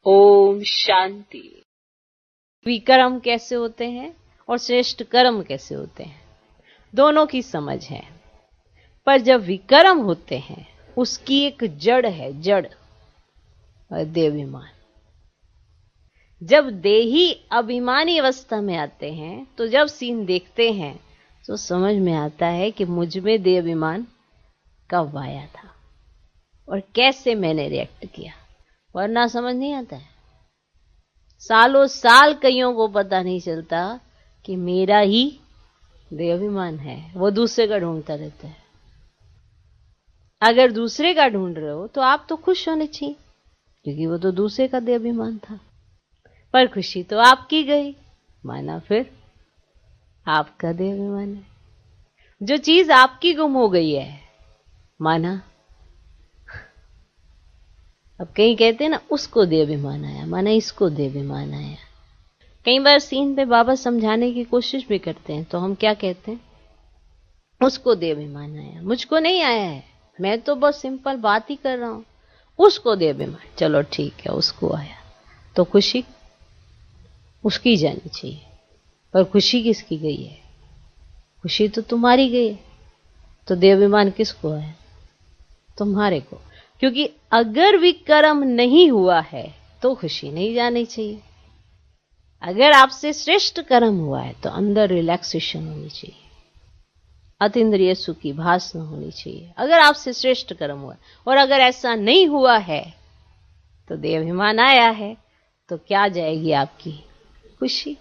ओम शांति। विकर्म कैसे होते हैं और श्रेष्ठ कर्म कैसे होते हैं, दोनों की समझ है। पर जब विकर्म होते हैं उसकी एक जड़ है, जड़ और देवाभिमान। जब देही अभिमानी अवस्था में आते हैं तो जब सीन देखते हैं तो समझ में आता है कि मुझ में देहाभिमान कब आया था और कैसे मैंने रिएक्ट किया, वरना समझ नहीं आता है। सालों साल कईयों को पता नहीं चलता कि मेरा ही देहाभिमान है, वो दूसरे का ढूंढता रहता है। अगर दूसरे का ढूंढ रहे हो तो आप तो खुश होने चाहिए, क्योंकि वो तो दूसरे का देहाभिमान था। पर खुशी तो आपकी गई, माना फिर आपका देहाभिमान है। जो चीज आपकी गुम हो गई है, माना अब कहीं कहते हैं ना उसको देहाभिमान आया, माना इसको देहाभिमान आया। कई बार सीन पे बाबा समझाने की कोशिश भी करते हैं तो हम क्या कहते हैं, उसको देहाभिमान आया, मुझको नहीं आया है, मैं तो बस सिंपल बात ही कर रहा हूं। उसको देहाभिमान, चलो ठीक है, उसको आया तो खुशी उसकी जानी चाहिए। पर खुशी किसकी गई है? खुशी तो तुम्हारी गई है। तो देहाभिमान किसको है? तुम्हारे को। क्योंकि अगर विकर्म नहीं हुआ है तो खुशी नहीं जानी चाहिए। अगर आपसे श्रेष्ठ कर्म हुआ है तो अंदर रिलैक्सेशन होनी चाहिए, अतीन्द्रिय सुख की भास न होनी चाहिए। अगर आपसे श्रेष्ठ कर्म हुआ है, और अगर ऐसा नहीं हुआ है तो देहाभिमान आया है, तो क्या जाएगी आपकी खुशी।